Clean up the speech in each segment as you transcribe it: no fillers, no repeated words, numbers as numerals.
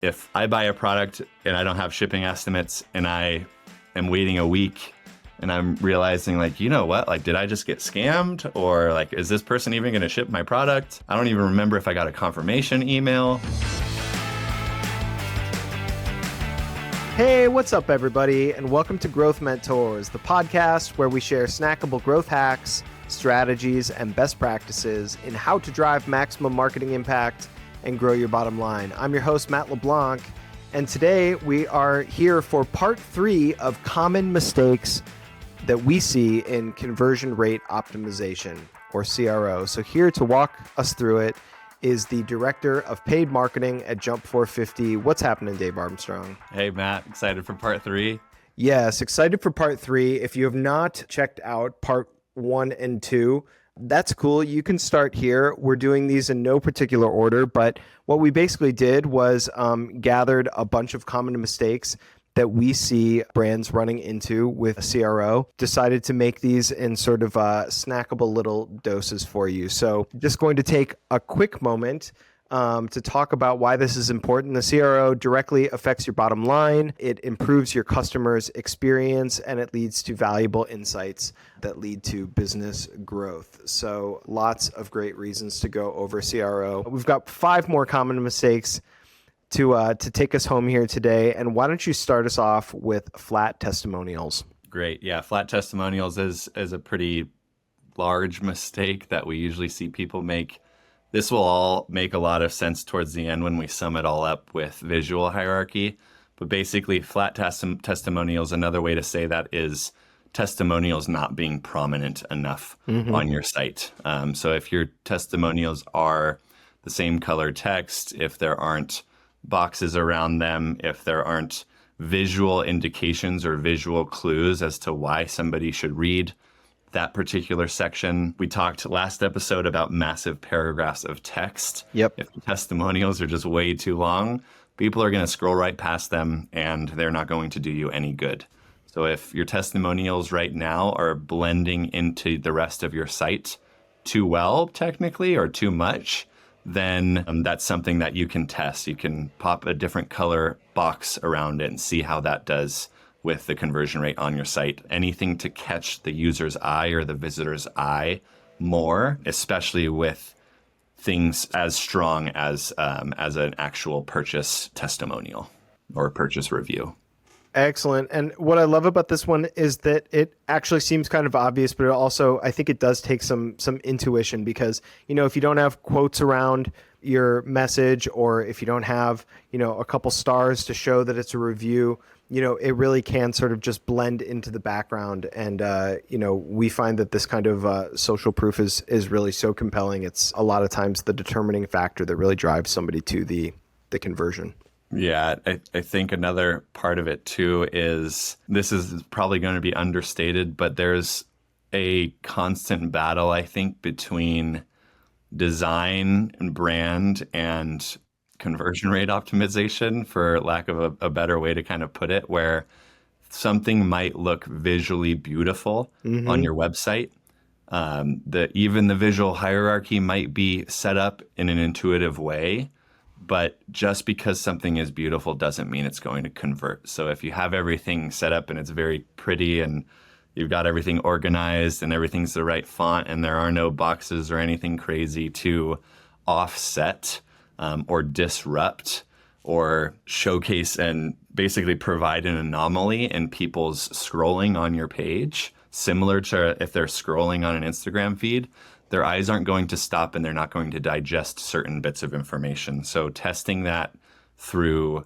if I buy a product and I don't have shipping estimates and I am waiting a week and I'm realizing like, you know what, like, did I just get scammed? Or like, is this person even going to ship my product? I don't even remember if I got a confirmation email. Hey, what's up, everybody? And welcome to Growth Mentors, the podcast where we share snackable growth hacks, strategies, and best practices in how to drive maximum marketing impact and grow your bottom line. I'm your host, Matt LeBlanc, and today we are here for part 3 of common mistakes that we see in conversion rate optimization, or CRO. So here to walk us through it is the Director of Paid Marketing at Jump 450. What's happening, Dave Armstrong? Hey, Matt, excited for part 3? Yes, excited for part 3. If you have not checked out part 1 and 2, that's cool. You can start here. We're doing these in no particular order, but what we basically did was gathered a bunch of common mistakes that we see brands running into with a CRO, decided to make these in sort of snackable little doses for you. So just going to take a quick moment to talk about why this is important. The CRO directly affects your bottom line. It improves your customers' experience, and it leads to valuable insights that lead to business growth. So lots of great reasons to go over CRO. We've got 5 more common mistakes to take us home here today. And why don't you start us off with flat testimonials? Great. Yeah, flat testimonials is a pretty large mistake that we usually see people make. This will all make a lot of sense towards the end when we sum it all up with visual hierarchy. But basically, flat testimonials, another way to say that is testimonials not being prominent enough on your site. So if your testimonials are the same color text, if there aren't boxes around them, if there aren't visual indications or visual clues as to why somebody should read that particular section. We talked last episode about massive paragraphs of text. Yep. If the testimonials are just way too long, people are going to scroll right past them and they're not going to do you any good. So if your testimonials right now are blending into the rest of your site too well, technically, or too much, then that's something that you can test. You can pop a different color box around it and see how that does with the conversion rate on your site. Anything to catch the user's eye or the visitor's eye more, especially with things as strong as an actual purchase testimonial or purchase review. Excellent. And what I love about this one is that it actually seems kind of obvious, but it also, I think it does take some intuition because, you know, if you don't have quotes around your message, or if you don't have, you know, a couple stars to show that it's a review, you know, it really can sort of just blend into the background. And, you know, we find that this kind of social proof is really so compelling. It's a lot of times the determining factor that really drives somebody to the conversion. Yeah, I think another part of it too is, this is probably going to be understated, but there's a constant battle, I think, between design and brand and conversion rate optimization, for lack of a better way to kind of put it, where something might look visually beautiful on your website. Even the visual hierarchy might be set up in an intuitive way, but just because something is beautiful doesn't mean it's going to convert. So if you have everything set up and it's very pretty and you've got everything organized and everything's the right font and there are no boxes or anything crazy to offset or disrupt or showcase and basically provide an anomaly in people's scrolling on your page, similar to if they're scrolling on an Instagram feed, their eyes aren't going to stop and they're not going to digest certain bits of information. So testing that for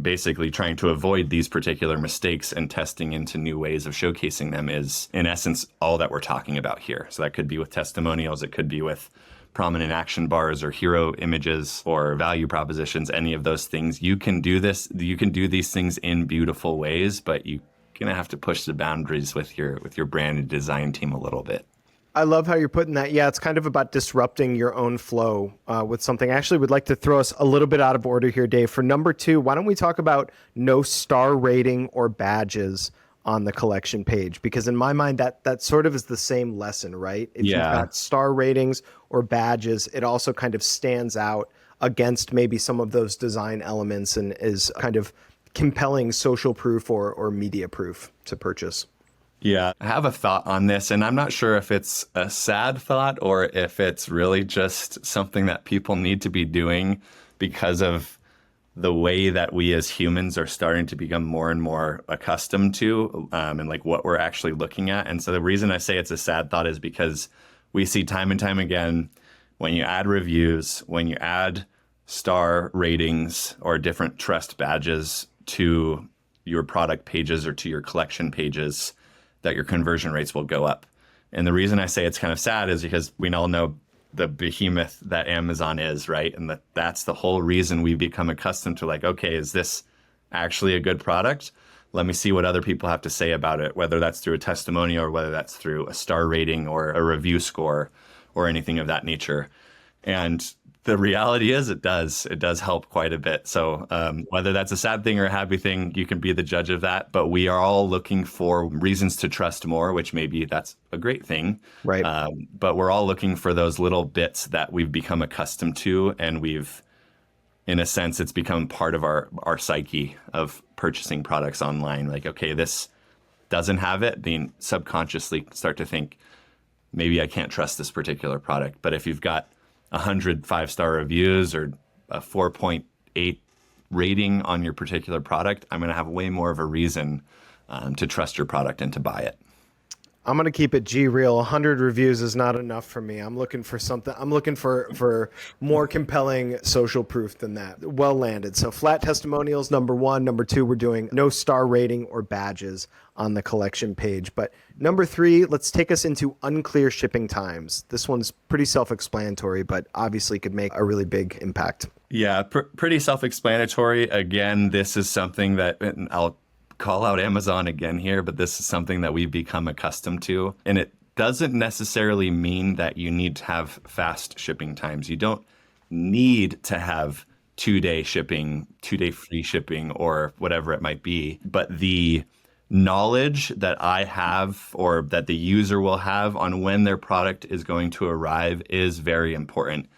basically trying to avoid these particular mistakes and testing into new ways of showcasing them is, in essence, all that we're talking about here. So that could be with testimonials, it could be with prominent action bars or hero images or value propositions, any of those things. You can do this, you can do these things in beautiful ways, but you're gonna have to push the boundaries with your brand and design team a little bit. I love how you're putting that. Yeah, it's kind of about disrupting your own flow with something. I actually would like to throw us a little bit out of order here, Dave. For number 2, why don't we talk about no star rating or badges on the collection page? Because in my mind, that sort of is the same lesson, right? If you've got star ratings or badges, it also kind of stands out against maybe some of those design elements and is kind of compelling social proof or media proof to purchase. Yeah, I have a thought on this, and I'm not sure if it's a sad thought or if it's really just something that people need to be doing because of the way that we as humans are starting to become more and more accustomed to, and like what we're actually looking at. And so the reason I say it's a sad thought is because we see time and time again when you add reviews, when you add star ratings or different trust badges to your product pages or to your collection pages, that your conversion rates will go up. And the reason I say it's kind of sad is because we all know the behemoth that Amazon is, right? And that's the whole reason we become accustomed to like, okay, is this actually a good product? Let me see what other people have to say about it, whether that's through a testimonial or whether that's through a star rating or a review score or anything of that nature. And the reality is it does help quite a bit. So whether that's a sad thing or a happy thing, you can be the judge of that. But we are all looking for reasons to trust more, which maybe that's a great thing. Right. But we're all looking for those little bits that we've become accustomed to. And we've, in a sense, it's become part of our psyche of purchasing products online. Like, okay, this doesn't have it, being subconsciously start to think, maybe I can't trust this particular product. But if you've got 100 5-star reviews or a 4.8 rating on your particular product, I'm going to have way more of a reason to trust your product and to buy it. I'm going to keep it G real. 100 reviews is not enough for me. I'm looking for something. I'm looking for more compelling social proof than that. Well landed. So flat testimonials, number one. Number two, we're doing no star rating or badges on the collection page. But number three, let's take us into unclear shipping times. This one's pretty self-explanatory, but obviously could make a really big impact. Yeah, pretty self-explanatory. Again, this is something that I'll call out Amazon again here, but this is something that we've become accustomed to. And it doesn't necessarily mean that you need to have fast shipping times. You don't need to have 2-day shipping, 2-day free shipping, or whatever it might be. But the knowledge that I have or that the user will have on when their product is going to arrive is very important.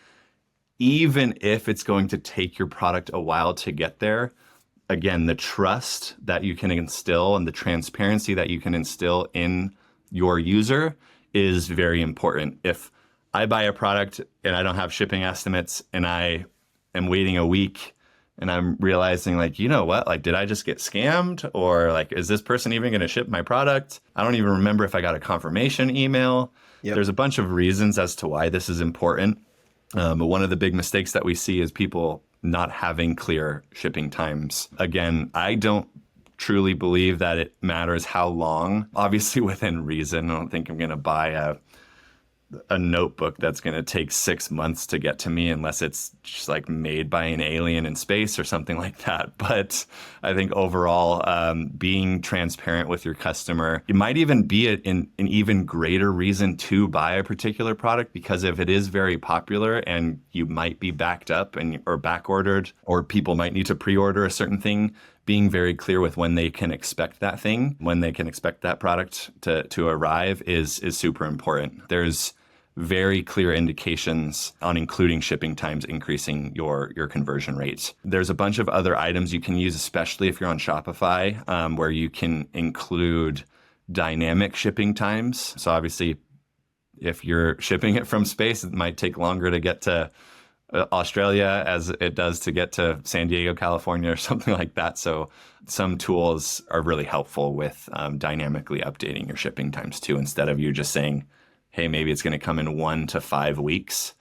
Even if it's going to take your product a while to get there, again, the trust that you can instill and the transparency that you can instill in your user is very important. If I buy a product and I don't have shipping estimates and I am waiting a week and I'm realizing like, you know what, like, did I just get scammed? Or like, is this person even going to ship my product? I don't even remember if I got a confirmation email. Yep. There's a bunch of reasons as to why this is important. But one of the big mistakes that we see is people not having clear shipping times. Again, I don't truly believe that it matters how long. Obviously, within reason. I don't think I'm going to buy a notebook that's going to take 6 months to get to me unless it's just like made by an alien in space or something like that. But I think overall, being transparent with your customer, it might even be an even greater reason to buy a particular product, because if it is very popular and you might be backed up or back ordered, or people might need to pre-order a certain thing, being very clear with when they can expect that thing, when they can expect that product to arrive is super important. There's very clear indications on including shipping times increasing your conversion rates. There's a bunch of other items you can use, especially if you're on Shopify, where you can include dynamic shipping times. So obviously, if you're shipping it from space, it might take longer to get to Australia as it does to get to San Diego, California, or something like that. So some tools are really helpful with dynamically updating your shipping times too. Instead of you just saying, hey, maybe it's going to come in 1 to 5 weeks,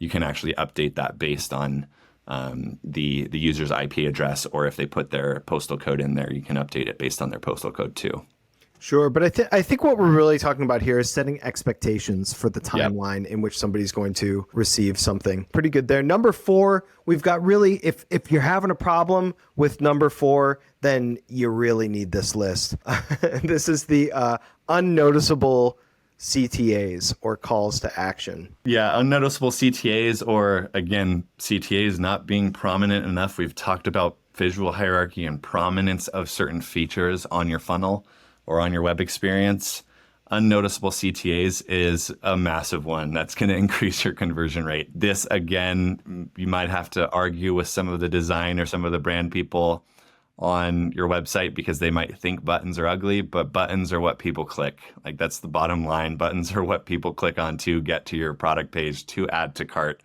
you can actually update that based on the user's IP address, or if they put their postal code in there, you can update it based on their postal code too. Sure, but I think what we're really talking about here is setting expectations for the timeline in which somebody's going to receive something. Pretty good there. Number 4, we've got really, if you're having a problem with number 4, then you really need this list. This is the unnoticeable CTAs, or calls to action. Yeah, unnoticeable CTAs, or again, CTAs not being prominent enough. We've talked about visual hierarchy and prominence of certain features on your funnel or on your web experience. unnoticeable CTAs is a massive one that's going to increase your conversion rate. This, again, you might have to argue with some of the design or some of the brand people on your website because they might think buttons are ugly, but buttons are what people click. Like that's the bottom line. Buttons are what people click on to get to your product page, to add to cart,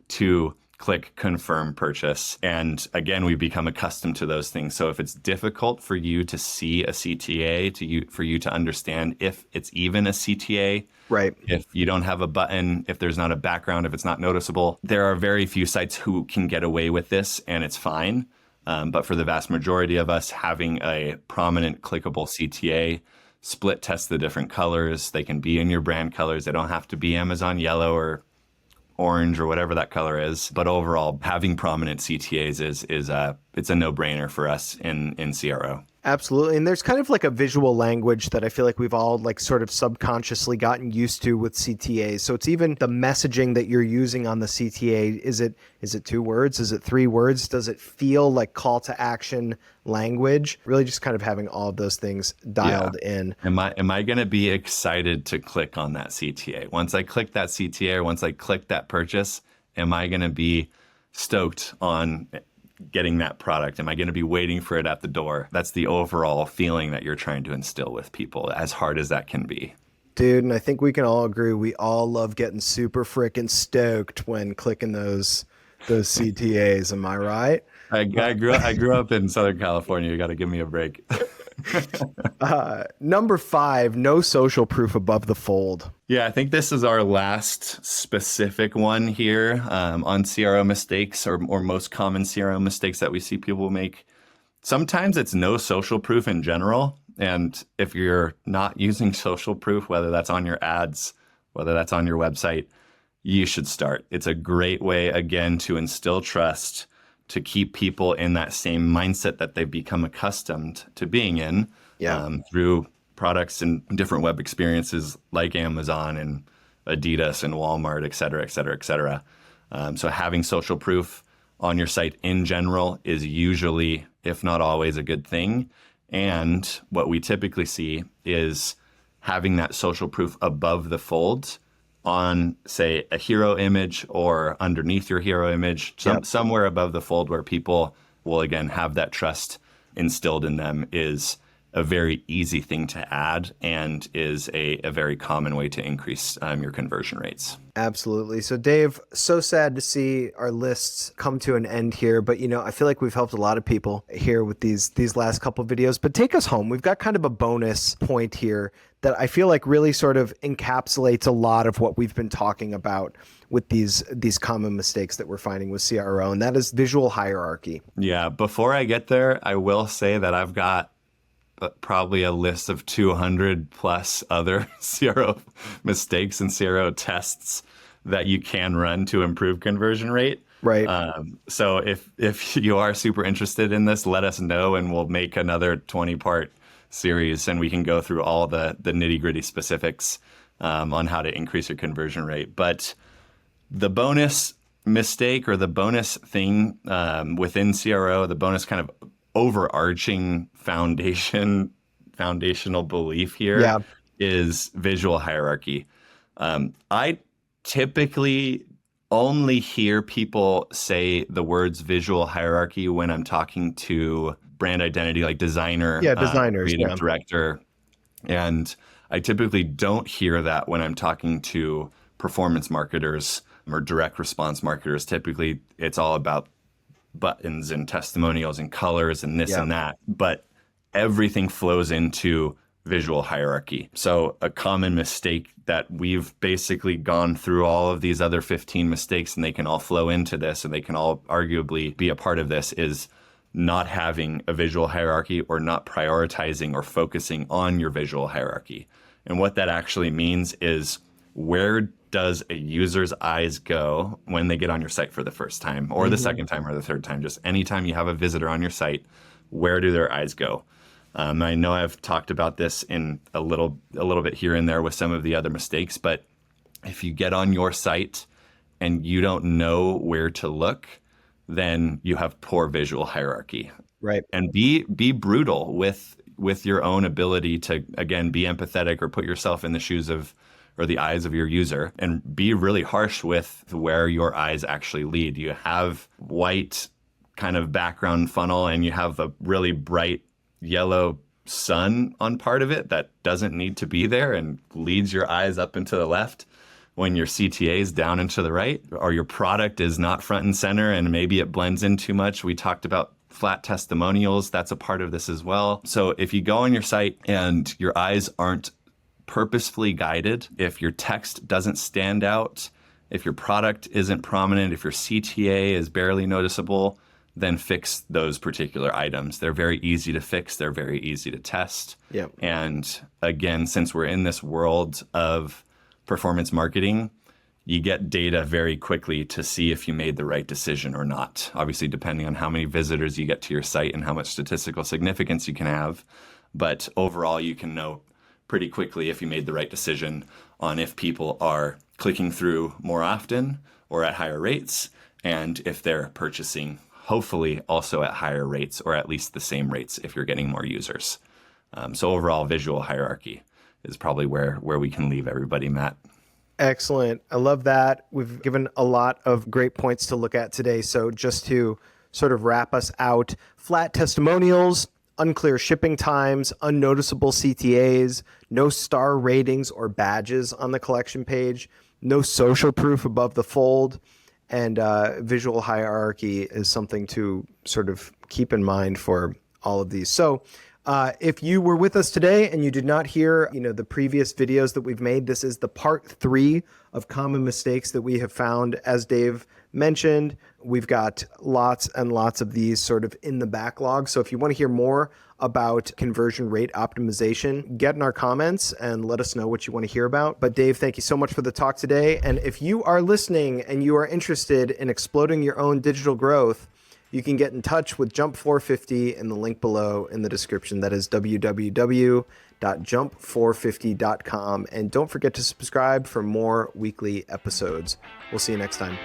to click confirm purchase. And again, we become accustomed to those things. So if it's difficult for you to see a CTA, for you to understand if it's even a CTA, Right. if you don't have a button, if there's not a background, if it's not noticeable, there are very few sites who can get away with this and it's fine. But for the vast majority of us, having a prominent clickable CTA, split test the different colors. They can be in your brand colors. They don't have to be Amazon yellow or orange or whatever that color is. But overall, having prominent CTAs it's a no-brainer for us in CRO. Absolutely. And there's kind of like a visual language that I feel like we've all like sort of subconsciously gotten used to with CTAs. So it's even the messaging that you're using on the CTA. Is it 2 words? Is it 3 words? Does it feel like call to action language? Really just kind of having all of those things dialed in. Am I going to be excited to click on that CTA? Once I click that CTA or once I click that purchase, am I going to be stoked on getting that product? Am I going to be waiting for it at the door? That's the overall feeling that you're trying to instill with people, as hard as that can be. Dude, and I think we can all agree we all love getting super freaking stoked when clicking those CTAs. Am I right? I grew up in Southern California. You got to give me a break. Number 5, no social proof above the fold. Yeah, I think this is our last specific one here on CRO mistakes or most common CRO mistakes that we see people make. Sometimes it's no social proof in general. And if you're not using social proof, whether that's on your ads, whether that's on your website, you should start. It's a great way, again, to instill trust, to keep people in that same mindset that they've become accustomed to being in through products and different web experiences like Amazon and Adidas and Walmart, et cetera, et cetera, et cetera. So having social proof on your site in general is usually, if not always, a good thing. And what we typically see is having that social proof above the fold on, say, a hero image or underneath your hero image, somewhere above the fold where people will, again, have that trust instilled in them is a very easy thing to add and is a very common way to increase your conversion rates. Absolutely. So Dave, so sad to see our lists come to an end here, but I feel like we've helped a lot of people here with these last couple of videos, but take us home. We've got kind of a bonus point here that I feel like really sort of encapsulates a lot of what we've been talking about with these common mistakes that we're finding with CRO, and that is visual hierarchy. Yeah. Before I get there, I will say that I've got probably a list of 200 plus other CRO mistakes and CRO tests that you can run to improve conversion rate. Right. So if you are super interested in this, let us know and we'll make another 20-part series and we can go through all the nitty-gritty specifics on how to increase your conversion rate. But the bonus mistake or the bonus thing within CRO, the bonus kind of overarching foundational belief here is visual hierarchy. I typically only hear people say the words visual hierarchy when I'm talking to brand identity, like designer, designers, creative director. And I typically don't hear that when I'm talking to performance marketers or direct response marketers. Typically, it's all about buttons and testimonials and colors and this and that, but everything flows into visual hierarchy. So a common mistake that we've basically gone through all of these other 15 mistakes and they can all flow into this and they can all arguably be a part of this is not having a visual hierarchy or not prioritizing or focusing on your visual hierarchy. And what that actually means is where does a user's eyes go when they get on your site for the first time or the second time or the third time? Just anytime you have a visitor on your site, where do their eyes go? I know I've talked about this in a little bit here and there with some of the other mistakes, but if you get on your site and you don't know where to look, then you have poor visual hierarchy. Right. And be brutal with with your own ability to, again, be empathetic or put yourself in the shoes of or the eyes of your user and be really harsh with where your eyes actually lead. You have white kind of background funnel and you have a really bright yellow sun on part of it that doesn't need to be there and leads your eyes up and to the left when your CTA is down and to the right, or your product is not front and center and maybe it blends in too much. We talked about flat testimonials. That's a part of this as well. So if you go on your site and your eyes aren't purposefully guided, if your text doesn't stand out, if your product isn't prominent, if your CTA is barely noticeable, then fix those particular items. They're very easy to fix. They're very easy to test. Yep. And again, since we're in this world of performance marketing, you get data very quickly to see if you made the right decision or not. Obviously, depending on how many visitors you get to your site and how much statistical significance you can have. But overall, you can know pretty quickly if you made the right decision on if people are clicking through more often or at higher rates, and if they're purchasing, hopefully, also at higher rates or at least the same rates if you're getting more users. So overall, visual hierarchy is probably where we can leave everybody, Matt. Excellent. I love that. We've given a lot of great points to look at today. So just to sort of wrap us out, flat testimonials, unclear shipping times, unnoticeable CTAs, no star ratings or badges on the collection page, no social proof above the fold, and visual hierarchy is something to sort of keep in mind for all of these. So if you were with us today and you did not hear, the previous videos that we've made, this is the part 3 of common mistakes that we have found. As Dave mentioned, we've got lots and lots of these sort of in the backlog. So if you want to hear more about conversion rate optimization, get in our comments and let us know what you want to hear about. But Dave, thank you so much for the talk today. And if you are listening and you are interested in exploding your own digital growth, you can get in touch with Jump 450 in the link below in the description. That is www.jump450.com. And don't forget to subscribe for more weekly episodes. We'll see you next time.